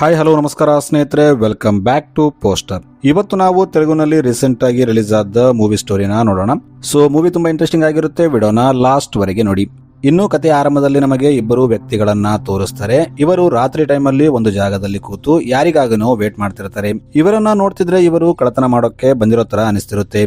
Hi hello ನಮಸ್ಕಾರ ಸ್ನೇಹಿತರೆ, welcome back to poster. ಇವತ್ತು ನಾವು ತೆಲುಗುನಲ್ಲಿ ರೀಸೆಂಟ್ ಆಗಿ ರಿಲೀಸ್ ಆದ ಮೂವಿ ಸ್ಟೋರಿನ ನೋಡೋಣ. ಮೂವಿ ತುಂಬಾ ಇಂಟ್ರೆಸ್ಟಿಂಗ್ ಆಗಿರುತ್ತೆ. ವಿಡಿಯೋನ ಲಾಸ್ಟ್ ವರೆಗೆ ನೋಡಿ. ಇನ್ನು ಕಥೆಯ ಆರಂಭದಲ್ಲಿ ನಮಗೆ ಇಬ್ಬರು ವ್ಯಕ್ತಿಗಳನ್ನ ತೋರಿಸ್ತಾರೆ. ಇವರು ರಾತ್ರಿ ಟೈಮಲ್ಲಿ ಒಂದು ಜಾಗದಲ್ಲಿ ಕೂತು ಯಾರಿಗಾಗನೋ ವೇಟ್ ಮಾಡ್ತಿರ್ತಾರೆ. ಇವರನ್ನ ನೋಡ್ತಿದ್ರೆ ಇವರು ಕಳ್ಳತನ ಮಾಡೋಕೆ ಬಂದಿರೋ ತರ ಅನಿಸ್ತಿರುತ್ತೆ.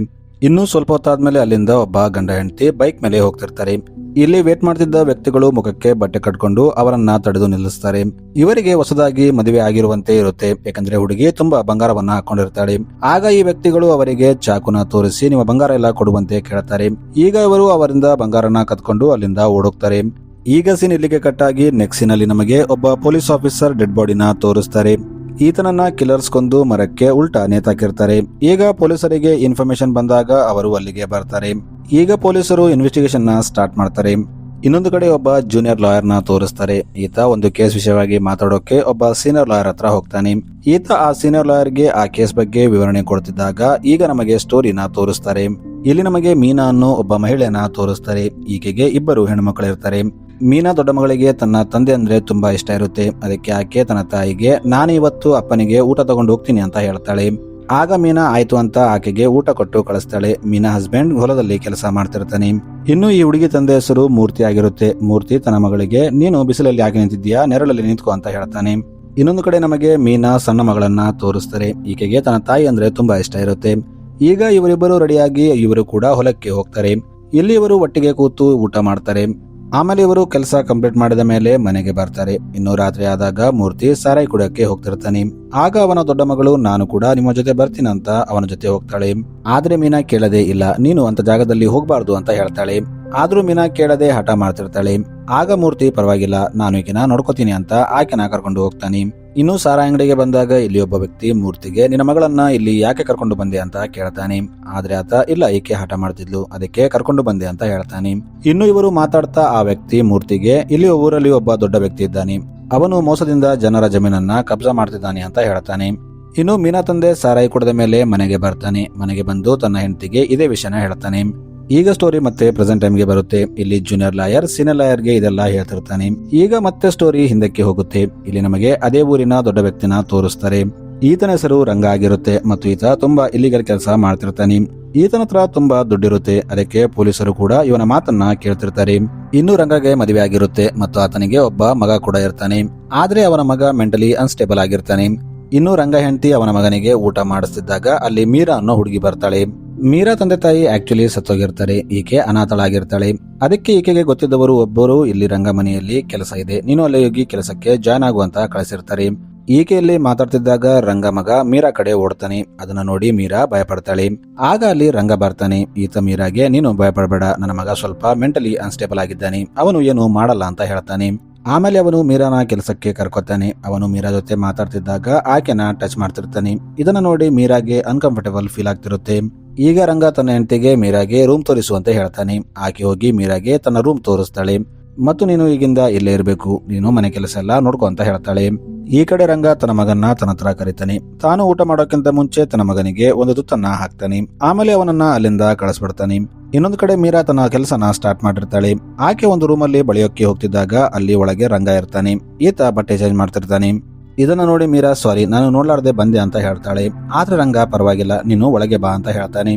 ಇನ್ನು ಸ್ವಲ್ಪ ಹೊತ್ತಾದ್ಮೇಲೆ ಅಲ್ಲಿಂದ ಒಬ್ಬ ಗಂಡ ಹೆಂಡತಿ ಬೈಕ್ ಮೇಲೆ ಹೋಗ್ತಿರ್ತಾರೆ. ಇಲ್ಲಿ ವೇಟ್ ಮಾಡ್ತಿದ್ದ ವ್ಯಕ್ತಿಗಳು ಮುಖಕ್ಕೆ ಬಟ್ಟೆ ಕಟ್ಕೊಂಡು ಅವರನ್ನ ತಡೆದು ನಿಲ್ಲಿಸ್ತಾರೆ. ಇವರಿಗೆ ಹೊಸದಾಗಿ ಮದುವೆ ಆಗಿರುವಂತೆ ಇರುತ್ತೆ, ಯಾಕಂದ್ರೆ ಹುಡುಗಿ ತುಂಬಾ ಬಂಗಾರವನ್ನ ಹಾಕೊಂಡಿರ್ತಾಳೆ. ಆಗ ಈ ವ್ಯಕ್ತಿಗಳು ಅವರಿಗೆ ಚಾಕುನ ತೋರಿಸಿ ನಿಮ್ಮ ಬಂಗಾರ ಎಲ್ಲ ಕೊಡುವಂತೆ ಕೇಳ್ತಾರೆ. ಈಗ ಇವರು ಅವರಿಂದ ಬಂಗಾರನ ಕತ್ಕೊಂಡು ಅಲ್ಲಿಂದ ಓಡೋಗ್ತಾರೆ. ಈಗ ಸೀನ್ ಇಲ್ಲಿಗೆ ಕಟ್ಟಾಗಿ ನೆಕ್ಸ್ಟ್ ಸೀನ್ ಅಲ್ಲಿ ನಮಗೆ ಒಬ್ಬ ಪೊಲೀಸ್ ಆಫೀಸರ್ ಡೆಡ್ ಬಾಡಿನ ತೋರಿಸ್ತಾರೆ. ಈತನನ್ನ ಕಿಲ್ಲರ್ಸ್ ಕೊಂದು ಮರಕ್ಕೆ ಉಲ್ಟಾ ನೇತಾಕಿರ್ತಾರೆ. ಈಗ ಪೊಲೀಸರಿಗೆ ಇನ್ಫಾರ್ಮೇಶನ್ ಬಂದಾಗ ಅವರು ಅಲ್ಲಿಗೆ ಬರ್ತಾರೆ. ಈಗ ಪೊಲೀಸರು ಇನ್ವೆಸ್ಟಿಗೇಷನ್ ನ ಸ್ಟಾರ್ಟ್ ಮಾಡ್ತಾರೆ. ಇನ್ನೊಂದು ಕಡೆ ಒಬ್ಬ ಜೂನಿಯರ್ ಲಾಯರ್ ನ ತೋರಿಸ್ತಾರೆ. ಈತ ಒಂದು ಕೇಸ್ ವಿಷಯವಾಗಿ ಮಾತಾಡೋಕೆ ಒಬ್ಬ ಸೀನಿಯರ್ ಲಾಯರ್ ಹತ್ರ ಹೋಗ್ತಾನೆ. ಈತ ಆ ಸೀನಿಯರ್ ಲಾಯರ್ಗೆ ಆ ಕೇಸ್ ಬಗ್ಗೆ ವಿವರಣೆ ಕೊಡ್ತಿದ್ದಾಗ ಈಗ ನಮಗೆ ಸ್ಟೋರಿನ ತೋರಿಸ್ತಾರೆ. ಇಲ್ಲಿ ನಮಗೆ ಮೀನಾ ಅನ್ನೋ ಒಬ್ಬ ಮಹಿಳೆಯನ್ನ ತೋರಿಸ್ತಾರೆ. ಈಕೆಗೆ ಇಬ್ಬರು ಹೆಣ್ಮಕ್ಳಿರ್ತಾರೆ. ಮೀನಾ ದೊಡ್ಡ ಮಗಳಿಗೆ ತನ್ನ ತಂದೆ ಅಂದ್ರೆ ತುಂಬಾ ಇಷ್ಟ ಇರುತ್ತೆ. ಅದಕ್ಕೆ ಆಕೆ ತನ್ನ ತಾಯಿಗೆ ನಾನು ಇವತ್ತು ಅಪ್ಪನಿಗೆ ಊಟ ತಗೊಂಡು ಹೋಗ್ತೀನಿ ಅಂತ ಹೇಳ್ತಾಳೆ. ಆಗ ಮೀನಾ ಆಯ್ತು ಅಂತ ಆಕೆಗೆ ಊಟ ಕೊಟ್ಟು ಕಳಿಸ್ತಾಳೆ. ಮೀನಾ ಹಸ್ಬೆಂಡ್ ಹೊಲದಲ್ಲಿ ಕೆಲಸ ಮಾಡ್ತಿರ್ತಾನೆ. ಇನ್ನು ಈ ಹುಡುಗಿ ತಂದೆ ಹೆಸರು ಮೂರ್ತಿ ಆಗಿರುತ್ತೆ. ಮೂರ್ತಿ ತನ್ನ ಮಗಳಿಗೆ ನೀನು ಬಿಸಿಲಲ್ಲಿ ಯಾಕೆ ನಿಂತಿದ್ಯಾ, ನೆರಳಲ್ಲಿ ನಿಂತ್ಕೊ ಅಂತ ಹೇಳ್ತಾನೆ. ಇನ್ನೊಂದು ಕಡೆ ನಮಗೆ ಮೀನಾ ಸಣ್ಣ ಮಗಳನ್ನ ತೋರಿಸ್ತಾರೆ. ಈಕೆಗೆ ತನ್ನ ತಾಯಿ ಅಂದ್ರೆ ತುಂಬಾ ಇಷ್ಟ ಇರುತ್ತೆ. ಈಗ ಇವರಿಬ್ಬರು ರೆಡಿಯಾಗಿ ಇವರು ಕೂಡ ಹೊಲಕ್ಕೆ ಹೋಗ್ತಾರೆ. ಇಲ್ಲಿ ಇವರು ಒಟ್ಟಿಗೆ ಕೂತು ಊಟ ಮಾಡ್ತಾರೆ. ಆಮೇಲೆ ಇವರು ಕೆಲಸ ಕಂಪ್ಲೀಟ್ ಮಾಡಿದ ಮೇಲೆ ಮನೆಗೆ ಬರ್ತಾರೆ. ಇನ್ನು ರಾತ್ರಿ ಆದಾಗ ಮೂರ್ತಿ ಸಾರಾಯಿ ಕುಡಿಯಕ್ಕೆ ಹೋಗ್ತಿರ್ತಾನೆ. ಆಗ ಅವನ ದೊಡ್ಡ ಮಗಳು ನಾನು ಕೂಡ ನಿಮ್ಮ ಜೊತೆ ಬರ್ತೀನಂತ ಅವನ ಜೊತೆ ಹೋಗ್ತಾಳೆ. ಆದ್ರೆ ಮೀನಾ ಕೇಳದೆ ಇಲ್ಲ, ನೀನು ಅಂತ ಜಾಗದಲ್ಲಿ ಹೋಗ್ಬಾರ್ದು ಅಂತ ಹೇಳ್ತಾಳೆ. ಆದ್ರೂ ಮೀನಾ ಕೇಳದೆ ಹಠ ಮಾಡ್ತಿರ್ತಾಳೆ. ಆಗ ಮೂರ್ತಿ ಪರವಾಗಿಲ್ಲ, ನಾನು ಈಕೆನ ನೋಡ್ಕೋತೀನಿ ಅಂತ ಆಕೆನ ಕರ್ಕೊಂಡು ಹೋಗ್ತಾನೆ. ಇನ್ನು ಸಾರಾ ಅಂಗಡಿಗೆ ಬಂದಾಗ ಇಲ್ಲಿ ಒಬ್ಬ ವ್ಯಕ್ತಿ ಮೂರ್ತಿಗೆ ನಿನ್ನ ಮಗಳನ್ನ ಇಲ್ಲಿ ಯಾಕೆ ಕರ್ಕೊಂಡು ಬಂದೆ ಅಂತ ಕೇಳ್ತಾನೆ. ಆದ್ರೆ ಆತ ಇಲ್ಲ, ಈಕೆ ಹಠ ಮಾಡ್ತಿದ್ಲು, ಅದಕ್ಕೆ ಕರ್ಕೊಂಡು ಬಂದೆ ಅಂತ ಹೇಳ್ತಾನೆ. ಇನ್ನು ಇವರು ಮಾತಾಡ್ತಾ ಆ ವ್ಯಕ್ತಿ ಮೂರ್ತಿಗೆ ಇಲ್ಲಿ ಊರಲ್ಲಿ ಒಬ್ಬ ದೊಡ್ಡ ವ್ಯಕ್ತಿ ಇದ್ದಾನೆ, ಅವನು ಮೋಸದಿಂದ ಜನರ ಜಮೀನನ್ನ ಕಬ್ಜಾ ಮಾಡ್ತಿದ್ದಾನೆ ಅಂತ ಹೇಳ್ತಾನೆ. ಇನ್ನು ಮೀನಾ ತಂದೆ ಸಾರಾಯಿ ಕುಡಿದ ಮೇಲೆ ಮನೆಗೆ ಬರ್ತಾನೆ. ಮನೆಗೆ ಬಂದು ತನ್ನ ಹೆಂಡತಿಗೆ ಇದೇ ವಿಷಯನ ಹೇಳ್ತಾನೆ. ಈಗ ಸ್ಟೋರಿ ಮತ್ತೆ ಪ್ರೆಸೆಂಟ್ ಟೈಮ್ಗೆ ಬರುತ್ತೆ. ಇಲ್ಲಿ ಜೂನಿಯರ್ ಲಾಯರ್ ಸೀನಿಯರ್ ಲಾಯರ್ಗೆ ಇದೆಲ್ಲ ಹೇಳ್ತಿರ್ತಾನೆ. ಈಗ ಮತ್ತೆ ಸ್ಟೋರಿ ಹಿಂದಕ್ಕೆ ಹೋಗುತ್ತೆ. ಇಲ್ಲಿ ನಮಗೆ ಅದೇ ಊರಿನ ದೊಡ್ಡ ವ್ಯಕ್ತಿನ ತೋರಿಸ್ತಾರೆ. ಈತನ ಹೆಸರು ರಂಗ ಆಗಿರುತ್ತೆ ಮತ್ತು ಈತ ತುಂಬಾ ಇಲ್ಲಿಗಲ್ ಕೆಲಸ ಮಾಡ್ತಿರ್ತಾನೆ. ಈತನ ಹತ್ರ ತುಂಬಾ ದುಡ್ಡಿರುತ್ತೆ. ಅದಕ್ಕೆ ಪೊಲೀಸರು ಕೂಡ ಇವನ ಮಾತನ್ನ ಕೇಳ್ತಿರ್ತಾರೆ. ಇನ್ನು ರಂಗಗೆ ಮದುವೆ ಆಗಿರುತ್ತೆ ಮತ್ತು ಆತನಿಗೆ ಒಬ್ಬ ಮಗ ಕೂಡ ಇರ್ತಾನೆ. ಆದ್ರೆ ಅವನ ಮಗ ಮೆಂಟಲಿ ಅನ್ಸ್ಟೇಬಲ್ ಆಗಿರ್ತಾನೆ. ಇನ್ನು ರಂಗ ಹೆಂಡತಿ ಅವನ ಮಗನಿಗೆ ಊಟ ಮಾಡಿಸ್ತಿದ್ದಾಗ ಅಲ್ಲಿ ಮೀರಾ ಅನ್ನೋ ಹುಡುಗಿ ಬರ್ತಾಳೆ. ಮೀರಾ ತಂದೆ ತಾಯಿ ಆಕ್ಚುಲಿ ಸತ್ತೋಗಿರ್ತಾರೆ. ಈಕೆ ಅನಾಥಳಾಗಿರ್ತಾಳೆ. ಅದಕ್ಕೆ ಈಕೆಗೆ ಗೊತ್ತಿದ್ದವರು ಒಬ್ಬರು ಇಲ್ಲಿ ರಂಗ ಮನೆಯಲ್ಲಿ ಕೆಲಸ ಇದೆ, ನೀನು ಅಲ್ಲಿ ಹೋಗಿ ಕೆಲಸಕ್ಕೆ ಜಾಯ್ನ್ ಆಗುವಂತ ಕಳಿಸಿರ್ತಾರೆ. ಈಕೆಯಲ್ಲಿ ಮಾತಾಡ್ತಿದ್ದಾಗ ರಂಗ ಮಗ ಮೀರಾ ಕಡೆ ಓಡ್ತಾನೆ. ಅದನ್ನ ನೋಡಿ ಮೀರಾ ಭಯಪಡ್ತಾಳೆ. ಆಗ ಅಲ್ಲಿ ರಂಗ ಬರ್ತಾನೆ. ಈತ ಮೀರಾಗೆ ನೀನು ಭಯಪಡಬೇಡ, ನನ್ನ ಮಗ ಸ್ವಲ್ಪ ಮೆಂಟಲಿ ಅನ್ಸ್ಟೇಬಲ್ ಆಗಿದ್ದಾನೆ, ಅವನು ಏನು ಮಾಡಲ್ಲ ಅಂತ ಹೇಳ್ತಾನೆ. ಆಮೇಲೆ ಅವನು ಮೀರಾನ ಕೆಲಸಕ್ಕೆ ಕರ್ಕೊತಾನೆ. ಅವನು ಮೀರಾ ಜೊತೆ ಮಾತಾಡ್ತಿದ್ದಾಗ ಆಕೆನ ಟಚ್ ಮಾಡ್ತಿರ್ತಾನೆ. ಇದನ್ನ ನೋಡಿ ಮೀರಾಗೆ ಅನ್ಕಂಫರ್ಟೇಬಲ್ ಫೀಲ್ ಆಗ್ತಿರುತ್ತೆ. ಈಗ ರಂಗ ತನ್ನ ಹೆಂಡತಿಗೆ ಮೀರಾಗೆ ರೂಮ್ ತೋರಿಸುವಂತೆ ಹೇಳ್ತಾನೆ. ಆಕೆ ಹೋಗಿ ಮೀರಾಗೆ ತನ್ನ ರೂಮ್ ತೋರಿಸ್ತಾಳೆ ಮತ್ತು ನೀನು ಈಗಿಂದ ಇಲ್ಲೇ ಇರಬೇಕು, ನೀನು ಮನೆ ಕೆಲಸ ಎಲ್ಲ ನೋಡ್ಕೊ ಅಂತ ಹೇಳ್ತಾಳೆ. ಈ ಕಡೆ ರಂಗ ತನ್ನ ಮಗನ್ನ ತನ್ನ ಹತ್ರ ಕರೀತಾನೆ. ತಾನು ಊಟ ಮಾಡೋಕ್ಕಿಂತ ಮುಂಚೆ ತನ್ನ ಮಗನಿಗೆ ಒಂದು ತುತ್ತನ್ನ ಹಾಕ್ತಾನೆ. ಆಮೇಲೆ ಅವನನ್ನ ಅಲ್ಲಿಂದ ಕಳಿಸ್ಬಿಡ್ತಾನೆ. ಇನ್ನೊಂದು ಕಡೆ ಮೀರಾ ತನ್ನ ಕೆಲಸನ ಸ್ಟಾರ್ಟ್ ಮಾಡಿರ್ತಾಳೆ. ಆಕೆ ಒಂದು ರೂಮಲ್ಲಿ ಬಳಿಯೋಕೆ ಹೋಗ್ತಿದ್ದಾಗ ಅಲ್ಲಿ ಒಳಗೆ ರಂಗ ಇರ್ತಾನೆ. ಈತ ಬಟ್ಟೆ ಚೇಂಜ್ ಮಾಡ್ತಿರ್ತಾನೆ. ಇದನ್ನ ನೋಡಿ ಮೀರಾ ಸಾರಿ, ನಾನು ನೋಡ್ಲಾರ್ದೆ ಬಂದೆ ಅಂತ ಹೇಳ್ತಾಳೆ. ಆದ್ರೆ ರಂಗ ಪರವಾಗಿಲ್ಲ, ನೀನು ಒಳಗೆ ಬಾ ಅಂತ ಹೇಳ್ತಾನೆ.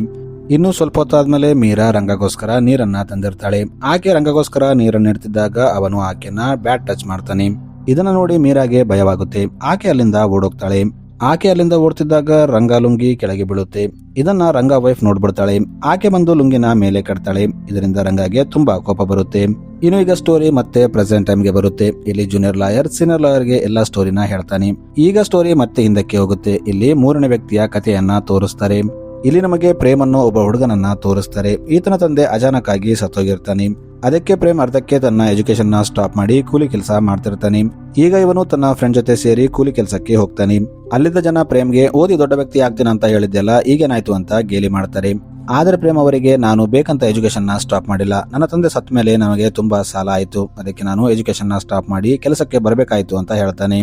ಇನ್ನು ಸ್ವಲ್ಪ ಹೊತ್ತಾದ್ಮೇಲೆ ಮೀರಾ ರಂಗಗೋಸ್ಕರ ನೀರನ್ನ ತಂದಿರ್ತಾಳೆ. ಆಕೆ ರಂಗಗೋಸ್ಕರ ನೀರನ್ನ ಇಡ್ತಿದ್ದಾಗ ಅವನು ಆಕೆನ ಬ್ಯಾಡ್ ಟಚ್ ಮಾಡ್ತಾನೆ. ಇದನ್ನ ನೋಡಿ ಮೀರಾಗೆ ಭಯವಾಗುತ್ತೆ. ಆಕೆ ಅಲ್ಲಿಂದ ಓಡೋಗ್ತಾಳೆ. ಆಕೆ ಅಲ್ಲಿಂದ ಓಡ್ತಿದ್ದಾಗ ರಂಗ ಲುಂಗಿ ಕೆಳಗೆ ಬೀಳುತ್ತೆ. ಇದನ್ನ ರಂಗ ವೈಫ್ ನೋಡ್ಬಿಡ್ತಾಳೆ. ಆಕೆ ಬಂದು ಲುಂಗಿನ ಮೇಲೆ ಕಟ್ತಾಳೆ. ಇದರಿಂದ ರಂಗಗೆ ತುಂಬಾ ಕೋಪ ಬರುತ್ತೆ. ಇನ್ನು ಈಗ ಸ್ಟೋರಿ ಮತ್ತೆ ಪ್ರೆಸೆಂಟ್ ಟೈಮ್ಗೆ ಬರುತ್ತೆ. ಇಲ್ಲಿ ಜೂನಿಯರ್ ಲಾಯರ್ ಸೀನಿಯರ್ ಲಾಯರ್ಗೆ ಎಲ್ಲಾ ಸ್ಟೋರಿನ ಹೇಳ್ತಾನೆ. ಈಗ ಸ್ಟೋರಿ ಮತ್ತೆ ಹಿಂದಕ್ಕೆ ಹೋಗುತ್ತೆ. ಇಲ್ಲಿ ಮೂರನೇ ವ್ಯಕ್ತಿಯ ಕಥೆಯನ್ನ ತೋರಿಸ್ತಾರೆ. ಇಲ್ಲಿ ನಮಗೆ ಪ್ರೇಮ್ ಅನ್ನೋ ಒಬ್ಬ ಹುಡುಗನನ್ನ ತೋರಿಸ್ತಾರೆ. ಈತನ ತಂದೆ ಅಚಾನಕ್ ಆಗಿ ಸತ್ತೋಗಿರ್ತಾನೆ. ಅದಕ್ಕೆ ಪ್ರೇಮ್ ಅರ್ಧಕ್ಕೆ ತನ್ನ ಎಜುಕೇಶನ್ ನ ಸ್ಟಾಪ್ ಮಾಡಿ ಕೂಲಿ ಕೆಲಸ ಮಾಡ್ತಿರ್ತಾನೆ. ಈಗ ಇವನು ತನ್ನ ಫ್ರೆಂಡ್ ಜೊತೆ ಸೇರಿ ಕೂಲಿ ಕೆಲಸಕ್ಕೆ ಹೋಗ್ತಾನೆ. ಅಲ್ಲಿದ್ದ ಜನ ಪ್ರೇಮ್ಗೆ ಓದಿ ದೊಡ್ಡ ವ್ಯಕ್ತಿ ಆಗ್ತೀನಿ ಅಂತ ಹೇಳಿದ್ದೆಲ್ಲ ಈಗೇನಾಯ್ತು ಅಂತ ಗೇಲಿ ಮಾಡ್ತಾರೆ. ಆದ್ರೆ ಪ್ರೇಮ್ ಅವರಿಗೆ ನಾನು ಬೇಕಂತ ಎಜುಕೇಶನ್ ನ ಸ್ಟಾಪ್ ಮಾಡಿಲ್ಲ, ನನ್ನ ತಂದೆ ಸತ್ತ ಮೇಲೆ ನಮಗೆ ತುಂಬಾ ಸಾಲ ಆಯ್ತು, ಅದಕ್ಕೆ ನಾನು ಎಜುಕೇಶನ್ ನ ಸ್ಟಾಪ್ ಮಾಡಿ ಕೆಲಸಕ್ಕೆ ಬರಬೇಕಾಯ್ತು ಅಂತ ಹೇಳ್ತಾನೆ.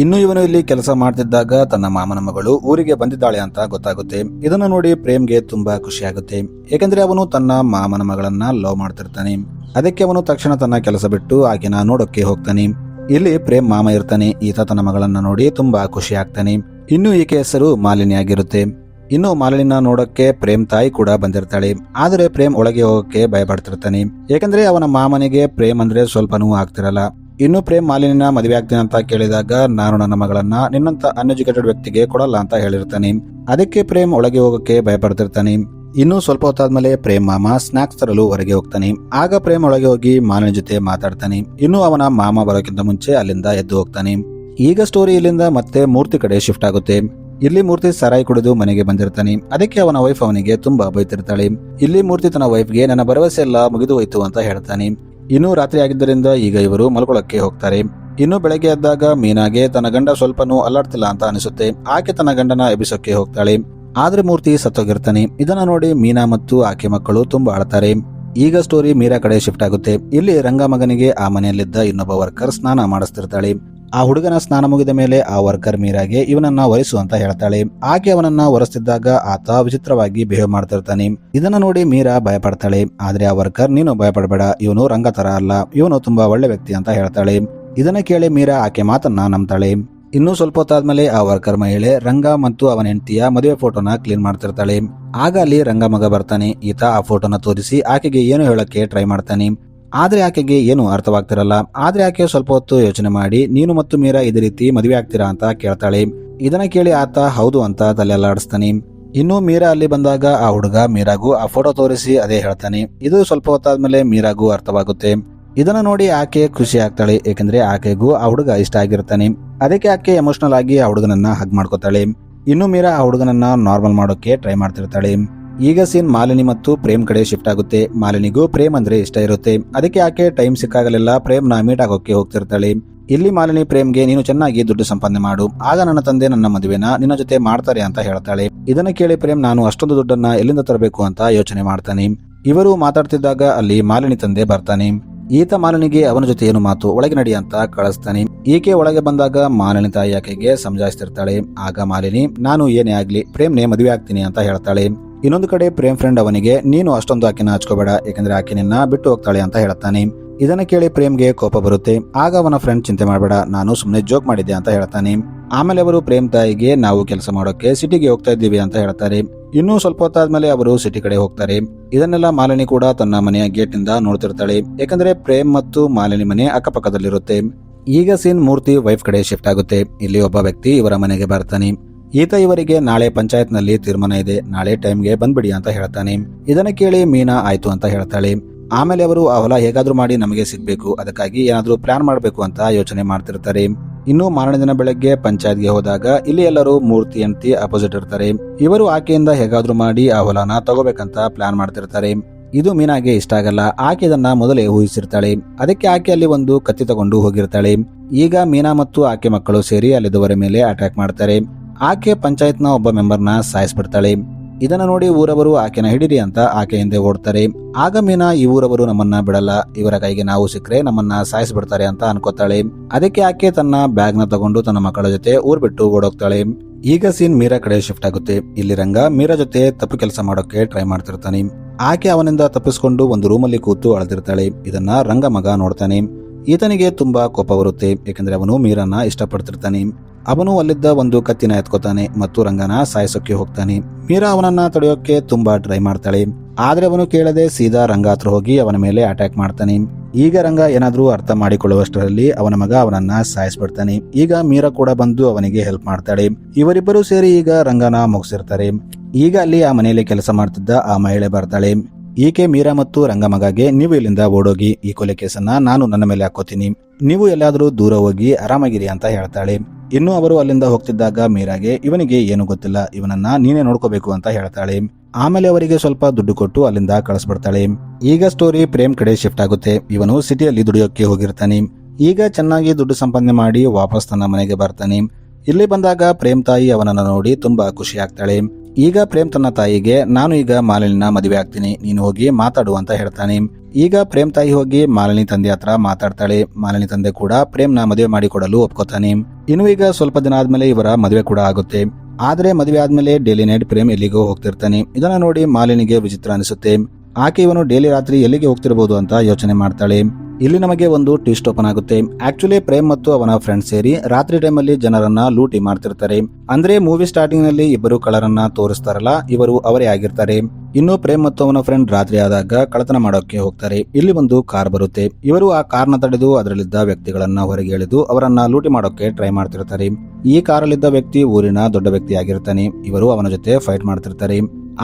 ಇನ್ನು ಇವನು ಇಲ್ಲಿ ಕೆಲಸ ಮಾಡ್ತಿದ್ದಾಗ ತನ್ನ ಮಾಮನ ಮಗಳು ಊರಿಗೆ ಬಂದಿದ್ದಾಳೆ ಅಂತ ಗೊತ್ತಾಗುತ್ತೆ. ಇದನ್ನ ನೋಡಿ ಪ್ರೇಮ್ಗೆ ತುಂಬಾ ಖುಷಿ ಆಗುತ್ತೆ. ಏಕೆಂದ್ರೆ ಅವನು ತನ್ನ ಮಾಮನ ಮಗಳನ್ನ ಲವ್ ಮಾಡ್ತಿರ್ತಾನೆ. ಅದಕ್ಕೆ ಅವನು ತಕ್ಷಣ ತನ್ನ ಕೆಲಸ ಬಿಟ್ಟು ಆಕೆನ ನೋಡೋಕೆ ಹೋಗ್ತಾನೆ. ಇಲ್ಲಿ ಪ್ರೇಮ್ ಮಾಮ ಇರ್ತಾನೆ. ಈತ ತನ್ನ ಮಗಳನ್ನ ನೋಡಿ ತುಂಬಾ ಖುಷಿ ಆಗ್ತಾನೆ. ಇನ್ನು ಈಕೆ ಹೆಸರು ಮಾಲಿನಿ ಆಗಿರುತ್ತೆ. ಇನ್ನು ಮಾಲಿನಿನ ನೋಡಕ್ಕೆ ಪ್ರೇಮ್ ತಾಯಿ ಕೂಡ ಬಂದಿರ್ತಾಳೆ. ಆದರೆ ಪ್ರೇಮ್ ಒಳಗೆ ಹೋಗಕ್ಕೆ ಭಯಪಡ್ತಿರ್ತಾನೆ. ಯಾಕಂದ್ರೆ ಅವನ ಮಾಮನಿಗೆ ಪ್ರೇಮ್ ಅಂದ್ರೆ ಸ್ವಲ್ಪನೂ ಆಗ್ತಿರಲ್ಲ. ಇನ್ನು ಪ್ರೇಮ್ ಮಾಲಿನಿನ ಮದುವೆ ಆಗ್ತೀನಿ ಅಂತ ಕೇಳಿದಾಗ ನಾನು ನನ್ನ ಮಗಳನ್ನ ನಿನ್ನಂತ ಅನ್ಎಜುಕೇಟೆಡ್ ವ್ಯಕ್ತಿಗೆ ಕೊಡಲ್ಲ ಅಂತ ಹೇಳಿರ್ತಾನೆ. ಅದಕ್ಕೆ ಪ್ರೇಮ್ ಒಳಗೆ ಹೋಗಕ್ಕೆ ಭಯಪಡ್ತಿರ್ತಾನೆ. ಇನ್ನು ಸ್ವಲ್ಪ ಹೊತ್ತಾದ್ಮೇಲೆ ಪ್ರೇಮ್ ಮಾಮ ಸ್ನಾಕ್ಸ್ ತರಲು ಹೊರಗೆ ಹೋಗ್ತಾನೆ. ಆಗ ಪ್ರೇಮ್ ಒಳಗೆ ಹೋಗಿ ಮಾಲಿನಿ ಜೊತೆ ಮಾತಾಡ್ತಾನೆ. ಇನ್ನು ಅವನ ಮಾಮ ಬರೋಕ್ಕಿಂತ ಮುಂಚೆ ಅಲ್ಲಿಂದ ಎದ್ದು ಹೋಗ್ತಾನೆ. ಈಗ ಸ್ಟೋರಿ ಇಲ್ಲಿಂದ ಮತ್ತೆ ಮೂರ್ತಿ ಕಡೆ ಶಿಫ್ಟ್ ಆಗುತ್ತೆ. ಇಲ್ಲಿ ಮೂರ್ತಿ ಸರಾಯಿ ಕುಡಿದು ಮನೆಗೆ ಬಂದಿರ್ತಾನೆ. ಅದಕ್ಕೆ ಅವನ ವೈಫ್ ಅವನಿಗೆ ತುಂಬಾ ಬೈತಿರ್ತಾಳೆ. ಇಲ್ಲಿ ಮೂರ್ತಿ ತನ್ನ ವೈಫ್ಗೆ ನನ್ನ ಭರವಸೆ ಎಲ್ಲ ಮುಗಿದು ಹೋಯ್ತು ಅಂತ ಹೇಳ್ತಾನೆ. ಇನ್ನು ರಾತ್ರಿ ಆಗಿದ್ದರಿಂದ ಈಗ ಇವರು ಮಲ್ಕೊಳ್ಳಕ್ಕೆ ಹೋಗ್ತಾರೆ. ಇನ್ನು ಬೆಳಗ್ಗೆ ಎದ್ದಾಗ ಮೀನಾಗೆ ತನ್ನ ಗಂಡ ಸ್ವಲ್ಪನೂ ಅಲ್ಲಾಡ್ತಿಲ್ಲ ಅಂತ ಅನಿಸುತ್ತೆ. ಆಕೆ ತನ್ನ ಗಂಡನ ಎಬ್ಬಿಸೋಕೆ ಹೋಗ್ತಾಳೆ. ಆದ್ರೆ ಮೂರ್ತಿ ಸತ್ತೋಗಿರ್ತಾನೆ. ಇದನ್ನ ನೋಡಿ ಮೀನಾ ಮತ್ತು ಆಕೆ ಮಕ್ಕಳು ತುಂಬಾ ಅಳ್ತಾರೆ. ಈಗ ಸ್ಟೋರಿ ಮೀರಾ ಕಡೆ ಶಿಫ್ಟ್ ಆಗುತ್ತೆ. ಇಲ್ಲಿ ರಂಗ ಮಗನಿಗೆ ಆ ಮನೆಯಲ್ಲಿದ್ದ ಇನ್ನೊಬ್ಬ ವರ್ಕರ್ ಸ್ನಾನ ಮಾಡಿಸ್ತಿರ್ತಾಳೆ. ಆ ಹುಡುಗನ ಸ್ನಾನ ಮುಗಿದ ಮೇಲೆ ಆ ವರ್ಕರ್ ಮೀರಾಗೆ ಇವನನ್ನ ಒರೆಸು ಅಂತ ಹೇಳ್ತಾಳೆ. ಆಕೆ ಅವನನ್ನ ಒರೆಸ್ತಿದ್ದಾಗ ಆತ ವಿಚಿತ್ರವಾಗಿ ಬಿಹೇವ್ ಮಾಡ್ತಿರ್ತಾನೆ. ಇದನ್ನ ನೋಡಿ ಮೀರಾ ಭಯಪಡ್ತಾಳೆ. ಆದ್ರೆ ಆ ವರ್ಕರ್ ನೀನು ಭಯಪಡಬೇಡ, ಇವನು ರಂಗ ತರ ಅಲ್ಲ, ಇವನು ತುಂಬಾ ಒಳ್ಳೆ ವ್ಯಕ್ತಿ ಅಂತ ಹೇಳ್ತಾಳೆ. ಇದನ್ನ ಕೇಳಿ ಮೀರಾ ಆಕೆ ಮಾತನ್ನ ನಂಬ್ತಾಳೆ. ಇನ್ನು ಸ್ವಲ್ಪ ಹೊತ್ತಾದ್ಮೇಲೆ ಆ ವರ್ಕರ್ ಮಹಿಳೆ ರಂಗ ಮತ್ತು ಅವನ ಹೆಂಡತಿಯ ಮದುವೆ ಫೋಟೋನ ಕ್ಲೀನ್ ಮಾಡ್ತಿರ್ತಾಳೆ. ಆಗ ಅಲ್ಲಿ ರಂಗ ಮಗ ಬರ್ತಾನೆ. ಈತ ಆ ಫೋಟೋನ ತೋರಿಸಿ ಆಕೆಗೆ ಏನು ಹೇಳಕ್ಕೆ ಟ್ರೈ ಮಾಡ್ತಾನೆ. ಆದ್ರೆ ಆಕೆಗೆ ಏನು ಅರ್ಥವಾಗ್ತಿರಲ್ಲ. ಆದ್ರೆ ಆಕೆ ಸ್ವಲ್ಪ ಹೊತ್ತು ಯೋಚನೆ ಮಾಡಿ ನೀನು ಮತ್ತು ಮೀರಾ ಇದೇ ರೀತಿ ಮದುವೆ ಆಗ್ತೀರಾ ಅಂತ ಕೇಳ್ತಾಳೆ. ಇದನ್ನ ಕೇಳಿ ಆತ ಹೌದು ಅಂತ ತಲೆಯಲ್ಲಾಡಿಸ್ತಾನೆ. ಇನ್ನು ಮೀರಾ ಅಲ್ಲಿ ಬಂದಾಗ ಆ ಹುಡುಗ ಮೀರಾಗೂ ಆ ಫೋಟೋ ತೋರಿಸಿ ಅದೇ ಹೇಳ್ತಾನೆ. ಇದು ಸ್ವಲ್ಪ ಹೊತ್ತಾದ್ಮೇಲೆ ಮೀರಾಗೂ ಅರ್ಥವಾಗುತ್ತೆ. ಇದನ್ನ ನೋಡಿ ಆಕೆ ಖುಷಿ ಆಗ್ತಾಳೆ. ಏಕೆಂದ್ರೆ ಆಕೆಗೂ ಆ ಹುಡುಗ ಇಷ್ಟ ಆಗಿರ್ತಾನೆ. ಅದಕ್ಕೆ ಆಕೆ ಎಮೋಷನಲ್ ಆಗಿ ಆ ಹುಡುಗನನ್ನ ಹಗ್ ಮಾಡ್ಕೋತಾಳೆ. ಇನ್ನು ಮೀರಾ ಆ ಹುಡುಗನನ್ನ ನಾರ್ಮಲ್ ಮಾಡೋಕೆ ಟ್ರೈ ಮಾಡ್ತಿರ್ತಾಳೆ. ಈಗ ಸೀನ್ ಮಾಲಿನಿ ಮತ್ತು ಪ್ರೇಮ್ ಕಡೆ ಶಿಫ್ಟ್ ಆಗುತ್ತೆ. ಮಾಲಿನಿಗೂ ಪ್ರೇಮ್ ಅಂದ್ರೆ ಇಷ್ಟ ಇರುತ್ತೆ. ಅದಕ್ಕೆ ಆಕೆ ಟೈಮ್ ಸಿಕ್ಕಾಗಲೆಲ್ಲ ಪ್ರೇಮ್ನ ಮೀಟ್ ಆಗೋಕೆ ಹೋಗ್ತಿರ್ತಾಳೆ. ಇಲ್ಲಿ ಮಾಲಿನಿ ಪ್ರೇಮ್ಗೆ ನೀನು ಚೆನ್ನಾಗಿ ದುಡ್ಡು ಸಂಪಾದನೆ ಮಾಡು, ಆಗ ನನ್ನ ತಂದೆ ನನ್ನ ಮದುವೆನ ನಿನ್ನ ಜೊತೆ ಮಾಡ್ತಾರೆ ಅಂತ ಹೇಳ್ತಾಳೆ. ಇದನ್ನ ಕೇಳಿ ಪ್ರೇಮ್ ನಾನು ಅಷ್ಟೊಂದು ದುಡ್ಡನ್ನ ಎಲ್ಲಿಂದ ತರಬೇಕು ಅಂತ ಯೋಚನೆ ಮಾಡ್ತಾನೆ. ಇವರು ಮಾತಾಡ್ತಿದ್ದಾಗ ಅಲ್ಲಿ ಮಾಲಿನಿ ತಂದೆ ಬರ್ತಾನೆ. ಈತ ಮಾಲಿನಿಗೆ ಅವನ ಜೊತೆ ಏನು ಮಾತು, ಒಳಗೆ ನಡಿ ಅಂತ ಕಳಿಸ್ತಾನೆ. ಈಕೆ ಒಳಗೆ ಬಂದಾಗ ಮಾಲಿನಿ ತಾಯಿ ಆಕೆಗೆ ಸಮಜಾಯಿಸ್ತಿರ್ತಾಳೆ. ಆಗ ಮಾಲಿನಿ ನಾನು ಏನೇ ಆಗ್ಲಿ ಪ್ರೇಮ್ನೇ ಮದುವೆ ಆಗ್ತೀನಿ ಅಂತ ಹೇಳ್ತಾಳೆ. ಇನ್ನೊಂದು ಕಡೆ ಪ್ರೇಮ್ ಫ್ರೆಂಡ್ ಅವನಿಗೆ ನೀನು ಅಷ್ಟೊಂದು ಆಕೆನ ಹಚ್ಕೋಬೇಡ, ಯಾಕಂದ್ರೆ ಆಕೆ ನಿನ್ನ ಬಿಟ್ಟು ಹೋಗ್ತಾಳೆ ಅಂತ ಹೇಳ್ತಾನೆ. ಇದನ್ನ ಕೇಳಿ ಪ್ರೇಮ್ಗೆ ಕೋಪ ಬರುತ್ತೆ. ಆಗ ಅವನ ಫ್ರೆಂಡ್ ಚಿಂತೆ ಮಾಡಬೇಡ, ನಾನು ಸುಮ್ಮನೆ ಜೋಕ್ ಮಾಡಿದ್ದೆ ಅಂತ ಹೇಳ್ತಾನೆ. ಆಮೇಲೆ ಅವರು ಪ್ರೇಮ್ ತಾಯಿಗೆ ನಾವು ಕೆಲಸ ಮಾಡೋಕೆ ಸಿಟಿಗೆ ಹೋಗ್ತಾ ಇದ್ದೀವಿ ಅಂತ ಹೇಳ್ತಾರೆ. ಇನ್ನೂ ಸ್ವಲ್ಪ ಹೊತ್ತಾದ್ಮೇಲೆ ಅವರು ಸಿಟಿ ಕಡೆ ಹೋಗ್ತಾರೆ. ಇದನ್ನೆಲ್ಲ ಮಾಲಿನಿ ಕೂಡ ತನ್ನ ಮನೆಯ ಗೇಟ್ ನಿಂದ ನೋಡ್ತಿರ್ತಾಳೆ. ಯಾಕಂದ್ರೆ ಪ್ರೇಮ್ ಮತ್ತು ಮಾಲಿನಿ ಮನೆ ಅಕ್ಕಪಕ್ಕದಲ್ಲಿರುತ್ತೆ. ಈಗ ಸೀನ್ ಮೂರ್ತಿ ವೈಫ್ ಕಡೆ ಶಿಫ್ಟ್ ಆಗುತ್ತೆ. ಇಲ್ಲಿ ಒಬ್ಬ ವ್ಯಕ್ತಿ ಇವರ ಮನೆಗೆ ಬರ್ತಾನೆ. ಈತ ಇವರಿಗೆ ನಾಳೆ ಪಂಚಾಯತ್ ನಲ್ಲಿ ತೀರ್ಮಾನ ಇದೆ, ನಾಳೆ ಟೈಮ್ಗೆ ಬಂದ್ಬಿಡಿ ಅಂತ ಹೇಳ್ತಾನೆ. ಇದನ್ನ ಕೇಳಿ ಮೀನಾ ಆಯ್ತು ಅಂತ ಹೇಳ್ತಾಳೆ. ಆಮೇಲೆ ಅವರು ಆ ಹೊಲ ಹೇಗಾದ್ರೂ ಮಾಡಿ ನಮಗೆ ಸಿಗ್ಬೇಕು, ಅದಕ್ಕಾಗಿ ಏನಾದ್ರೂ ಪ್ಲಾನ್ ಮಾಡಬೇಕು ಅಂತ ಯೋಚನೆ ಮಾಡ್ತಿರ್ತಾರೆ. ಇನ್ನು ಮಾರನೇ ದಿನ ಬೆಳಗ್ಗೆ ಪಂಚಾಯತ್ಗೆ ಹೋದಾಗ ಇಲ್ಲಿ ಎಲ್ಲರೂ ಮೂರ್ತಿ ಹೆಂಡತಿ ಅಪೋಸಿಟ್ ಇರ್ತಾರೆ. ಇವರು ಆಕೆಯಿಂದ ಹೇಗಾದ್ರೂ ಮಾಡಿ ಆ ಹೊಲನ ತಗೋಬೇಕಂತ ಪ್ಲಾನ್ ಮಾಡ್ತಿರ್ತಾರೆ. ಇದು ಮೀನಾಗೆ ಇಷ್ಟ ಆಗಲ್ಲ. ಆಕೆ ಇದನ್ನ ಮೊದಲೇ ಊಹಿಸಿರ್ತಾಳೆ. ಅದಕ್ಕೆ ಆಕೆ ಅಲ್ಲಿ ಒಂದು ಕತ್ತಿ ತಗೊಂಡು ಹೋಗಿರ್ತಾಳೆ. ಈಗ ಮೀನಾ ಮತ್ತು ಆಕೆ ಮಕ್ಕಳು ಸೇರಿ ಅಲ್ಲಿದ್ದವರ ಮೇಲೆ ಅಟ್ಯಾಕ್ ಮಾಡ್ತಾರೆ. ಆಕೆ ಪಂಚಾಯತ್ನ ಒಬ್ಬ ಮೆಂಬರ್ನ ಸಾಯಿಸ್ಬಿಡ್ತಾಳೆ. ಇದನ್ನ ನೋಡಿ ಊರವರು ಆಕೆನ ಹಿಡಿರಿ ಅಂತ ಆಕೆ ಹಿಂದೆ ಓಡ್ತಾರೆ. ಆಗ ಮೀನಾ ಈ ಊರವರು ನಮ್ಮನ್ನ ಬಿಡಲ್ಲ, ಇವರ ಕೈಗೆ ನಾವು ಸಿಕ್ಕರೆ ನಮ್ಮನ್ನ ಸಾಯಿಸ್ಬಿಡ್ತಾರೆ ಅಂತ ಅನ್ಕೋತಾಳೆ. ಅದಕ್ಕೆ ಆಕೆ ತನ್ನ ಬ್ಯಾಗ್ ನ ತಗೊಂಡು ತನ್ನ ಮಕ್ಕಳ ಜೊತೆ ಊರ್ ಬಿಟ್ಟು ಓಡೋಗ್ತಾಳೆ. ಈಗ ಸೀನ್ ಮೀರಾ ಕಡೆ ಶಿಫ್ಟ್ ಆಗುತ್ತೆ. ಇಲ್ಲಿ ರಂಗ ಮೀರಾ ಜೊತೆ ತಪ್ಪು ಕೆಲಸ ಮಾಡೋಕೆ ಟ್ರೈ ಮಾಡ್ತಿರ್ತಾನೆ. ಆಕೆ ಅವನಿಂದ ತಪ್ಪಿಸ್ಕೊಂಡು ಒಂದು ರೂಮಲ್ಲಿ ಕೂತು ಅಳ್ತಿರ್ತಾಳೆ. ಇದನ್ನ ರಂಗ ಮಗ ನೋಡ್ತಾನೆ. ಈತನಿಗೆ ತುಂಬಾ ಕೋಪ ಬರುತ್ತೆ. ಯಾಕಂದ್ರೆ ಅವನು ಮೀರನ್ನ ಇಷ್ಟಪಡ್ತಿರ್ತಾನೆ. ಅವನು ಅಲ್ಲಿದ್ದ ಒಂದು ಕತ್ತಿನ ಎತ್ಕೋತಾನೆ ಮತ್ತು ರಂಗನ ಸಾಯಿಸೋಕೆ ಹೋಗ್ತಾನೆ. ಮೀರಾ ಅವನನ್ನ ತಡೆಯೋಕೆ ತುಂಬಾ ಟ್ರೈ ಮಾಡ್ತಾಳೆ. ಆದ್ರೆ ಅವನು ಕೇಳದೆ ಸೀದಾ ರಂಗ ಹತ್ರ ಹೋಗಿ ಅವನ ಮೇಲೆ ಅಟ್ಯಾಕ್ ಮಾಡ್ತಾನೆ. ಈಗ ರಂಗ ಏನಾದ್ರೂ ಅರ್ಥ ಮಾಡಿಕೊಳ್ಳುವಷ್ಟರಲ್ಲಿ ಅವನ ಮಗ ಅವನನ್ನ ಸಾಯಿಸ್ಬಿಡ್ತಾನೆ. ಈಗ ಮೀರಾ ಕೂಡ ಬಂದು ಅವನಿಗೆ ಹೆಲ್ಪ್ ಮಾಡ್ತಾಳೆ. ಇವರಿಬ್ಬರು ಸೇರಿ ಈಗ ರಂಗನ ಮುಗಿಸಿರ್ತಾರೆ. ಈಗ ಅಲ್ಲಿ ಆ ಮನೆಯಲ್ಲಿ ಕೆಲಸ ಮಾಡ್ತಿದ್ದ ಆ ಮಹಿಳೆ ಬರ್ತಾಳೆ. ಈಕೆ ಮೀರಾ ಮತ್ತು ರಂಗ ಮಗಗೆ ನೀವು ಇಲ್ಲಿಂದ ಓಡೋಗಿ, ಈ ಕೊಲೆ ಕೇಸನ್ನ ನಾನು ನನ್ನ ಮೇಲೆ ಹಾಕೋತೀನಿ, ನೀವು ಎಲ್ಲಾದ್ರೂ ದೂರ ಹೋಗಿ ಆರಾಮಾಗಿರಿ ಅಂತ ಹೇಳ್ತಾಳೆ. ಇನ್ನು ಅವರು ಅಲ್ಲಿಂದ ಹೋಗ್ತಿದ್ದಾಗ ಮೀರಾಗೆ ಇವನಿಗೆ ಏನು ಗೊತ್ತಿಲ್ಲ, ಇವನನ್ನ ನೀನೇ ನೋಡ್ಕೋಬೇಕು ಅಂತ ಹೇಳ್ತಾಳೆ. ಆಮೇಲೆ ಅವರಿಗೆ ಸ್ವಲ್ಪ ದುಡ್ಡು ಕೊಟ್ಟು ಅಲ್ಲಿಂದ ಕಳಿಸ್ಬಿಡ್ತಾಳೆ. ಈಗ ಸ್ಟೋರಿ ಪ್ರೇಮ್ ಕಡೆ ಶಿಫ್ಟ್ ಆಗುತ್ತೆ. ಇವನು ಸಿಟಿಯಲ್ಲಿ ದುಡಿಯೋಕೆ ಹೋಗಿರ್ತಾನೆ. ಈಗ ಚೆನ್ನಾಗಿ ದುಡ್ಡು ಸಂಪಾದನೆ ಮಾಡಿ ವಾಪಸ್ ತನ್ನ ಮನೆಗೆ ಬರ್ತಾನೆ. ಇಲ್ಲಿ ಬಂದಾಗ ಪ್ರೇಮ್ ತಾಯಿ ಅವನನ್ನ ನೋಡಿ ತುಂಬಾ ಖುಷಿ ಆಗ್ತಾಳೆ. ಈಗ ಪ್ರೇಮ್ ತನ್ನ ತಾಯಿಗೆ ನಾನು ಈಗ ಮಾಲಿನಿನ ಮದುವೆ ಆಗ್ತೀನಿ, ನೀನು ಹೋಗಿ ಮಾತಾಡು ಅಂತ ಹೇಳ್ತಾನೆ. ಈಗ ಪ್ರೇಮ್ ತಾಯಿ ಹೋಗಿ ಮಾಲಿನಿ ತಂದೆ ಹತ್ರ ಮಾತಾಡ್ತಾಳೆ. ಮಾಲಿನಿ ತಂದೆ ಕೂಡ ಪ್ರೇಮ್ನ ಮದುವೆ ಮಾಡಿಕೊಡಲು ಒಪ್ಕೋತಾನೆ. ಇನ್ನು ಈಗ ಸ್ವಲ್ಪ ದಿನ ಆದ್ಮೇಲೆ ಇವರ ಮದುವೆ ಕೂಡ ಆಗುತ್ತೆ. ಆದ್ರೆ ಮದುವೆ ಆದ್ಮೇಲೆ ಡೈಲಿ ನೈಟ್ ಪ್ರೇಮ್ ಎಲ್ಲಿಗೋ ಹೋಗ್ತಿರ್ತಾನೆ. ಇದನ್ನ ನೋಡಿ ಮಾಲಿನಿಗೆ ವಿಚಿತ್ರ ಅನಿಸುತ್ತೆ. ಆಕೆ ಇವನು ಡೈಲಿ ರಾತ್ರಿ ಎಲ್ಲಿಗೆ ಹೋಗ್ತಿರಬಹುದು ಅಂತ ಯೋಚನೆ ಮಾಡ್ತಾಳೆ. ಇಲ್ಲಿ ನಮಗೆ ಒಂದು ಟ್ವಿಸ್ಟ್ ಓಪನ್ ಆಗುತ್ತೆ. ಆಕ್ಚುಲಿ ಪ್ರೇಮ್ ಮತ್ತು ಅವನ ಫ್ರೆಂಡ್ ಸೇರಿ ರಾತ್ರಿ ಟೈಮಲ್ಲಿ ಜನರನ್ನ ಲೂಟಿ ಮಾಡ್ತಿರ್ತಾರೆ. ಅಂದ್ರೆ ಮೂವಿ ಸ್ಟಾರ್ಟಿಂಗ್ ನಲ್ಲಿ ಇಬ್ಬರು ಕಳ್ಳರನ್ನ ತೋರಿಸ್ತಾರಲ್ಲ, ಇವರು ಅವರೇ ಆಗಿರ್ತಾರೆ. ಇನ್ನು ಪ್ರೇಮ್ ಮತ್ತು ಅವನ ಫ್ರೆಂಡ್ ರಾತ್ರಿ ಆದಾಗ ಕಳ್ಳತನ ಮಾಡೋಕೆ ಹೋಗ್ತಾರೆ. ಇಲ್ಲಿ ಒಂದು ಕಾರ್ ಬರುತ್ತೆ. ಇವರು ಆ ಕಾರ್ನ ತಡೆದು ಅದರಲ್ಲಿದ್ದ ವ್ಯಕ್ತಿಗಳನ್ನ ಹೊರಗೆ ಎಳೆದು ಅವರನ್ನ ಲೂಟಿ ಮಾಡೋಕೆ ಟ್ರೈ ಮಾಡ್ತಿರ್ತಾರೆ. ಈ ಕಾರಲ್ಲಿದ್ದ ವ್ಯಕ್ತಿ ಊರಿನ ದೊಡ್ಡ ವ್ಯಕ್ತಿ ಆಗಿರ್ತಾನೆ. ಇವರು ಅವನ ಜೊತೆ ಫೈಟ್ ಮಾಡ್ತಿರ್ತಾರೆ.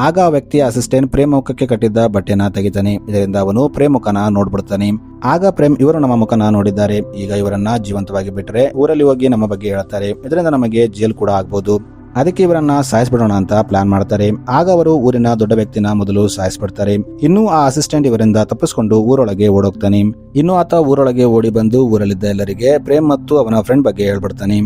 ಆಗ ಆ ವ್ಯಕ್ತಿಯ ಅಸಿಸ್ಟೆಂಟ್ ಪ್ರೇಮ್ ಮುಖಕ್ಕೆ ಕಟ್ಟಿದ್ದ ಬಟ್ಟೆನ ತೆಗಿತಾನೆ. ಇದರಿಂದ ಅವನು ಪ್ರೇಮ್ ಮುಖನ ನೋಡ್ಬಿಡ್ತಾನೆ. ಆಗ ಪ್ರೇಮ್, ಇವರು ನಮ್ಮ ಮುಖನ ನೋಡಿದ್ದಾರೆ, ಈಗ ಇವರನ್ನ ಜೀವಂತವಾಗಿ ಬಿಟ್ಟರೆ ಊರಲ್ಲಿ ಹೋಗಿ ನಮ್ಮ ಬಗ್ಗೆ ಹೇಳ್ತಾರೆ, ಇದರಿಂದ ನಮಗೆ ಜೈಲ್ ಕೂಡ ಆಗ್ಬಹುದು, ಅದಕ್ಕೆ ಇವರನ್ನ ಸಾಯಿಸ್ಬಿಡೋಣ ಅಂತ ಪ್ಲಾನ್ ಮಾಡ್ತಾರೆ. ಆಗ ಅವರು ಊರಿನ ದೊಡ್ಡ ವ್ಯಕ್ತಿನ ಮೊದಲು ಸಾಯಿಸ್ಬಿಡ್ತಾರೆ. ಇನ್ನು ಆ ಅಸಿಸ್ಟೆಂಟ್ ಇವರಿಂದ ತಪ್ಪಿಸಿಕೊಂಡು ಊರೊಳಗೆ ಓಡೋಗ್ತಾನೆ. ಇನ್ನು ಆತ ಊರೊಳಗೆ ಓಡಿ ಬಂದು ಊರಲ್ಲಿದ್ದ ಎಲ್ಲರಿಗೆ ಪ್ರೇಮ್ ಮತ್ತು ಅವನ ಫ್ರೆಂಡ್ ಬಗ್ಗೆ ಹೇಳ್ಬಿಡ್ತಾನೆ.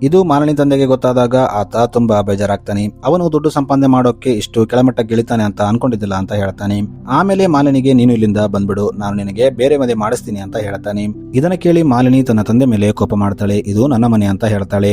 ಇದು ಮಾಲಿನಿ ತಂದೆಗೆ ಗೊತ್ತಾದಾಗ ಆತ ತುಂಬಾ ಬೇಜಾರಾಗ್ತಾನೆ. ಅವನು ದುಡ್ಡು ಸಂಪಾದನೆ ಮಾಡೋಕೆ ಇಷ್ಟು ಕೆಳಮಟ್ಟಕ್ಕೆ ಇಳಿತಾನೆ ಅಂತ ಅನ್ಕೊಂಡಿದ್ದಿಲ್ಲ ಅಂತ ಹೇಳ್ತಾನೆ. ಆಮೇಲೆ ಮಾಲಿನಿಗೆ, ನೀನು ಇಲ್ಲಿಂದ ಬಂದ್ಬಿಡು, ನಾನು ನಿನಗೆ ಬೇರೆ ಮದುವೆ ಮಾಡಿಸ್ತೀನಿ ಅಂತ ಹೇಳ್ತಾನೆ. ಇದನ್ನ ಕೇಳಿ ಮಾಲಿನಿ ತನ್ನ ತಂದೆ ಮೇಲೆ ಕೋಪ ಮಾಡ್ತಾಳೆ. ಇದು ನನ್ನ ಮನೆ ಅಂತ ಹೇಳ್ತಾಳೆ.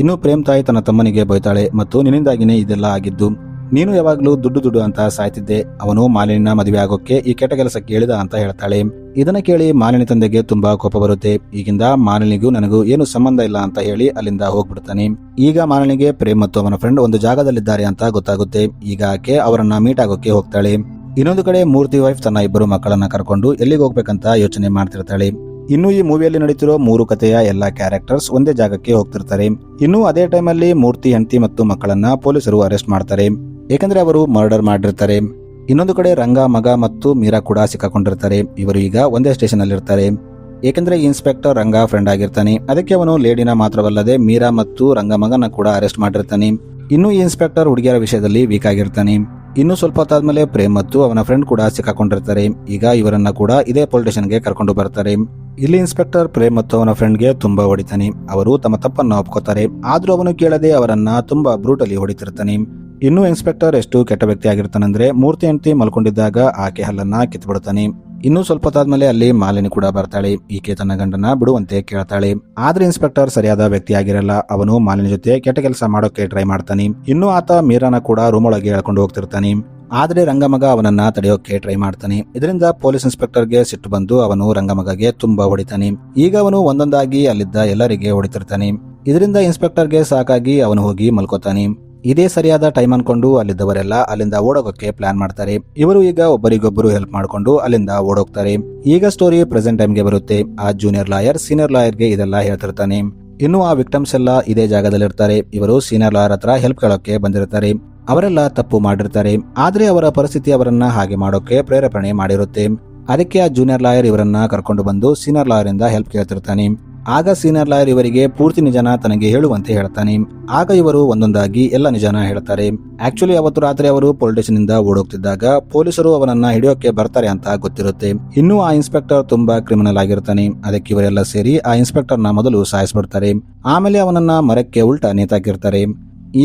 ಇನ್ನು ಪ್ರೇಮ್ ತಾಯಿ ತನ್ನ ತಮ್ಮನಿಗೆ ಬೈತಾಳೆ, ಮತ್ತು ನಿನ್ನಿಂದಾಗಿನೇ ಇದೆಲ್ಲ ಆಗಿದ್ದು, ನೀನು ಯಾವಾಗ್ಲೂ ದುಡ್ಡು ಅಂತ ಸಾಯ್ತಿದ್ದೆ, ಅವನು ಮಾಲಿನಿನ ಮದುವೆ ಆಗೋಕೆ ಈ ಕೆಟ್ಟ ಕೆಲಸಕ್ಕೆ ಹೇಳಿದ ಅಂತ ಹೇಳ್ತಾಳೆ. ಇದನ್ನ ಕೇಳಿ ಮಾಲಿನಿ ತಂದೆಗೆ ತುಂಬಾ ಕೋಪ ಬರುತ್ತೆ. ಈಗಿಂದ ಮಾಲಿನಿಗೂ ನನಗೂ ಏನು ಸಂಬಂಧ ಇಲ್ಲ ಅಂತ ಹೇಳಿ ಅಲ್ಲಿಂದ ಹೋಗ್ಬಿಡ್ತಾನೆ. ಈಗ ಮಾಲಿನಿಗೆ ಪ್ರೇಮ್ ಮತ್ತು ಅವನ ಫ್ರೆಂಡ್ ಒಂದು ಜಾಗದಲ್ಲಿದ್ದಾರೆ ಅಂತ ಗೊತ್ತಾಗುತ್ತೆ. ಈಗ ಆಕೆ ಅವರನ್ನ ಮೀಟ್ ಆಗೋಕೆ ಹೋಗ್ತಾಳೆ. ಇನ್ನೊಂದು ಕಡೆ ಮೂರ್ತಿ ವೈಫ್ ತನ್ನ ಇಬ್ಬರು ಮಕ್ಕಳನ್ನ ಕರ್ಕೊಂಡು ಎಲ್ಲಿಗೆ ಹೋಗ್ಬೇಕಂತ ಯೋಚನೆ ಮಾಡ್ತಿರ್ತಾಳೆ. ಇನ್ನು ಈ ಮೂವಿಯಲ್ಲಿ ನಡೀತಿರೋ 3 ಕಥೆಯ ಎಲ್ಲಾ ಕ್ಯಾರೆಕ್ಟರ್ಸ್ ಒಂದೇ ಜಾಗಕ್ಕೆ ಹೋಗ್ತಿರ್ತಾರೆ. ಇನ್ನು ಅದೇ ಟೈಮಲ್ಲಿ ಮೂರ್ತಿ ಹೆಂಡತಿ ಮತ್ತು ಮಕ್ಕಳನ್ನ ಪೊಲೀಸರು ಅರೆಸ್ಟ್ ಮಾಡ್ತಾರೆ, ಏಕೆಂದ್ರೆ ಅವರು ಮರ್ಡರ್ ಮಾಡಿರ್ತಾರೆ. ಇನ್ನೊಂದು ಕಡೆ ರಂಗ ಮಗ ಮತ್ತು ಮೀರಾ ಕೂಡ ಸಿಕ್ಕಾಕೊಂಡಿರ್ತಾರೆ. ಇವರು ಈಗ ಒಂದೇ ಸ್ಟೇಷನ್ ಅಲ್ಲಿ ಇರ್ತಾರೆ, ಏಕೆಂದ್ರೆ ಇನ್ಸ್ಪೆಕ್ಟರ್ ರಂಗ ಫ್ರೆಂಡ್ ಆಗಿರ್ತಾನೆ. ಅದಕ್ಕೆ ಅವನು ಲೇಡಿನ ಮಾತ್ರವಲ್ಲದೆ ಮೀರಾ ಮತ್ತು ರಂಗ ಮಗನ ಕೂಡ ಅರೆಸ್ಟ್ ಮಾಡಿರ್ತಾನೆ. ಇನ್ನು ಈ ಇನ್ಸ್ಪೆಕ್ಟರ್ ಹುಡುಗಿಯರ ವಿಷಯದಲ್ಲಿ ವೀಕ್ ಆಗಿರ್ತಾನೆ. ಇನ್ನು ಸ್ವಲ್ಪ ಹೊತ್ತಾದ್ಮೇಲೆ ಪ್ರೇಮ್ ಮತ್ತು ಅವನ ಫ್ರೆಂಡ್ ಕೂಡ ಸಿಕ್ಕಾಕೊಂಡಿರ್ತಾರೆ. ಈಗ ಇವರನ್ನ ಕೂಡ ಇದೇ ಪೊಲೀಸ್ ಸ್ಟೇಷನ್ಗೆ ಕರ್ಕೊಂಡು ಬರ್ತಾರೆ. ಇಲ್ಲಿ ಇನ್ಸ್ಪೆಕ್ಟರ್ ಪ್ರೇಮ್ ಮತ್ತು ಅವನ ಫ್ರೆಂಡ್ಗೆ ತುಂಬಾ ಹೊಡಿತಾನೆ. ಅವರು ತಮ್ಮ ತಪ್ಪನ್ನ ಒಪ್ಕೋತಾರೆ, ಆದ್ರೂ ಅವನು ಕೇಳದೆ ಅವರನ್ನ ತುಂಬಾ ಬ್ರೂಟಲಿ ಹೊಡಿತಿರ್ತಾನೆ. ಇನ್ನು ಇನ್ಸ್ಪೆಕ್ಟರ್ ಎಷ್ಟು ಕೆಟ್ಟ ವ್ಯಕ್ತಿ ಆಗಿರ್ತಾನಂದ್ರೆ, ಮೂರ್ತಿ ಹೆಂಡತಿ ಮಲ್ಕೊಂಡಿದ್ದಾಗ ಆಕೆ ಹಲ್ಲನ್ನ ಕಿತ್ಬಿಡ್ತಾನೆ. ಇನ್ನು ಸ್ವಲ್ಪ ಹೊತ್ತಾದ್ಮೇಲೆ ಅಲ್ಲಿ ಮಾಲಿನಿ ಕೂಡ ಬರ್ತಾಳೆ. ಈಕೆ ತನ್ನ ಗಂಡನ ಬಿಡುವಂತೆ ಕೇಳ್ತಾಳೆ, ಆದ್ರೆ ಇನ್ಸ್ಪೆಕ್ಟರ್ ಸರಿಯಾದ ವ್ಯಕ್ತಿ ಆಗಿರಲ್ಲ. ಅವನು ಮಾಲಿನಿ ಜೊತೆ ಕೆಟ್ಟ ಕೆಲಸ ಮಾಡೋಕೆ ಟ್ರೈ ಮಾಡ್ತಾನೆ. ಇನ್ನು ಆತ ಮೀರಾನ ಕೂಡ ರೂಮ್ ಒಳಗೆ ಹೇಳ್ಕೊಂಡು ಹೋಗ್ತಿರ್ತಾನೆ. ಆದ್ರೆ ರಂಗಮಗ ಅವನನ್ನ ತಡೆಯೋಕೆ ಟ್ರೈ ಮಾಡ್ತಾನೆ. ಇದರಿಂದ ಪೊಲೀಸ್ ಇನ್ಸ್ಪೆಕ್ಟರ್ಗೆ ಸಿಟ್ಟು ಬಂದು ಅವನು ರಂಗಮಗಗೆ ತುಂಬಾ ಹೊಡಿತಾನೆ. ಈಗ ಅವನು ಒಂದೊಂದಾಗಿ ಅಲ್ಲಿದ್ದ ಎಲ್ಲರಿಗೆ ಹೊಡಿತಿರ್ತಾನೆ. ಇದರಿಂದ ಇನ್ಸ್ಪೆಕ್ಟರ್ಗೆ ಸಾಕಾಗಿ ಅವನು ಹೋಗಿ ಮಲ್ಕೋತಾನೆ. ಇದೇ ಸರಿಯಾದ ಟೈಮ್ ಅನ್ಕೊಂಡು ಅಲ್ಲಿದ್ದವರೆಲ್ಲ ಅಲ್ಲಿಂದ ಓಡೋಗಕ್ಕೆ ಪ್ಲಾನ್ ಮಾಡ್ತಾರೆ. ಇವರು ಈಗ ಒಬ್ಬರಿಗೊಬ್ಬರು ಹೆಲ್ಪ್ ಮಾಡ್ಕೊಂಡು ಅಲ್ಲಿಂದ ಓಡೋಗ್ತಾರೆ. ಈಗ ಸ್ಟೋರಿ ಪ್ರೆಸೆಂಟ್ ಟೈಮ್ಗೆ ಬರುತ್ತೆ. ಆ ಜೂನಿಯರ್ ಲಾಯರ್ ಸೀನಿಯರ್ ಲಾಯರ್ಗೆ ಇದೆಲ್ಲ ಹೇಳ್ತಿರ್ತಾನೆ. ಇನ್ನು ಆ ವಿಕ್ಟಮ್ಸ್ ಎಲ್ಲ ಇದೇ ಜಾಗದಲ್ಲಿರ್ತಾರೆ. ಇವರು ಸೀನಿಯರ್ ಲಾಯರ್ ಹತ್ರ ಹೆಲ್ಪ್ ಕೇಳೋಕೆ ಬಂದಿರ್ತಾರೆ. ಅವರೆಲ್ಲ ತಪ್ಪು ಮಾಡಿರ್ತಾರೆ, ಆದ್ರೆ ಅವರ ಪರಿಸ್ಥಿತಿ ಅವರನ್ನ ಹಾಗೆ ಮಾಡೋಕೆ ಪ್ರೇರೇಪಣೆ ಮಾಡಿರುತ್ತೆ. ಅದಕ್ಕೆ ಆ ಜೂನಿಯರ್ ಲಾಯರ್ ಇವರನ್ನ ಕರ್ಕೊಂಡು ಬಂದು ಸೀನಿಯರ್ ಲಾಯರ್ ಇಂದ ಹೆಲ್ಪ್ ಕೇಳ್ತಿರ್ತಾನೆ. ಆಗ ಸೀನಿಯರ್ ಲಾಯರ್ ಇವರಿಗೆ ಪೂರ್ತಿ ನಿಜಾನ ತನಗೆ ಹೇಳುವಂತೆ ಹೇಳ್ತಾನೆ. ಆಗ ಇವರು ಒಂದೊಂದಾಗಿ ಎಲ್ಲ ನಿಜಾನ ಹೇಳ್ತಾರೆ. ಆಕ್ಚುಲಿ ಅವತ್ತು ರಾತ್ರಿ ಅವರು ಪೊಲೀಸ್ ಸ್ಟೇಷನ್ ಇಂದ ಓಡೋಗ್ತಿದ್ದಾಗ ಪೊಲೀಸರು ಅವನನ್ನ ಹಿಡಿಯೋಕೆ ಬರ್ತಾರೆ ಅಂತ ಗೊತ್ತಿರುತ್ತೆ. ಇನ್ನು ಆ ಇನ್ಸ್ಪೆಕ್ಟರ್ ತುಂಬಾ ಕ್ರಿಮಿನಲ್ ಆಗಿರ್ತಾನೆ. ಅದಕ್ಕೆ ಇವರೆಲ್ಲ ಸೇರಿ ಆ ಇನ್ಸ್ಪೆಕ್ಟರ್ ನ ಮೊದಲು ಸಾಯಿಸ್ಬಿಡ್ತಾರೆ. ಆಮೇಲೆ ಅವನನ್ನ ಮರಕ್ಕೆ ಉಲ್ಟಾ ನೇತಾಕಿರ್ತಾರೆ.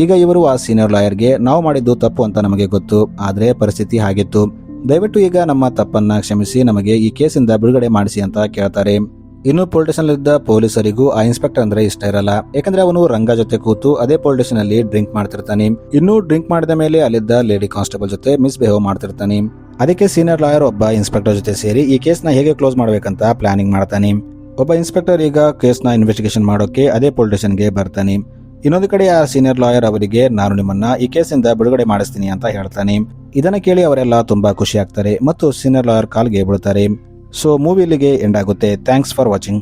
ಈಗ ಇವರು ಆ ಸೀನಿಯರ್ ಲಾಯರ್ಗೆ, ನಾವು ಮಾಡಿದ್ದು ತಪ್ಪು ಅಂತ ನಮಗೆ ಗೊತ್ತು, ಆದ್ರೆ ಪರಿಸ್ಥಿತಿ ಹಾಗಿತ್ತು, ದಯವಿಟ್ಟು ಈಗ ನಮ್ಮ ತಪ್ಪನ್ನ ಕ್ಷಮಿಸಿ ನಮಗೆ ಈ ಕೇಸಿಂದ ಬಿಡುಗಡೆ ಮಾಡಿಸಿ ಅಂತ ಕೇಳ್ತಾರೆ. ಇನ್ನು ಪೊಲೀಸ್ ಸ್ಟೇಷನ್ ಇದ್ದ ಪೊಲೀಸರಿಗೂ ಆ ಇನ್ಸ್ಪೆಕ್ಟರ್ ಅಂದ್ರೆ ಇಷ್ಟ ಇರಲ್ಲ, ಯಾಕಂದ್ರೆ ಅವನು ರಂಗ ಜೊತೆ ಕೂತು ಅದೇ ಪೊಲೀಸ್ ಸ್ಟೇಷನ್ ಅಲ್ಲಿ ಡ್ರಿಂಕ್ ಮಾಡ್ತಿರ್ತಾನೆ. ಇನ್ನು ಡ್ರಿಂಕ್ ಮಾಡಿದ ಮೇಲೆ ಅಲ್ಲಿದ್ದ ಲೇಡಿ ಕಾನ್ಸ್ಟೇಬಲ್ ಜೊತೆ ಮಿಸ್ಬಿಹೇವ್ ಮಾಡ್ತಿರ್ತಾನೆ. ಅದಕ್ಕೆ ಸೀನಿಯರ್ ಲಾಯರ್ ಒಬ್ಬ ಇನ್ಸ್ಪೆಕ್ಟರ್ ಜೊತೆ ಸೇರಿ ಈ ಕೇಸ್ನ ಹೇಗೆ ಕ್ಲೋಸ್ ಮಾಡ್ಬೇಕಂತ ಪ್ಲಾನಿಂಗ್ ಮಾಡ್ತಾನೆ. ಒಬ್ಬ ಇನ್ಸ್ಪೆಕ್ಟರ್ ಈಗ ಕೇಸ್ನ ಇನ್ವೆಸ್ಟಿಗೇಷನ್ ಮಾಡೋಕೆ ಅದೇ ಪೊಲೀಸ್ ಸ್ಟೇಷನ್ಗೆ ಬರ್ತಾನೆ. ಇನ್ನೊಂದು ಕಡೆ ಆ ಸೀನಿಯರ್ ಲಾಯರ್ ಅವರಿಗೆ, ನಾನು ನಿಮ್ಮನ್ನ ಈ ಕೇಸಿಂದ ಬಿಡುಗಡೆ ಮಾಡಿಸ್ತೀನಿ ಅಂತ ಹೇಳ್ತಾನೆ. ಇದನ್ನ ಕೇಳಿ ಅವರೆಲ್ಲ ತುಂಬಾ ಖುಷಿ ಆಗ್ತಾರೆ ಮತ್ತು ಸೀನಿಯರ್ ಲಾಯರ್ ಕಾಲ್ಗೆ ಬೀಳ್ತಾರೆ. ಸೊ ಮೂವಿ ಇಲ್ಲಿಗೆ ಎಂಡ್ ಆಗುತ್ತೆ. Thanks for watching.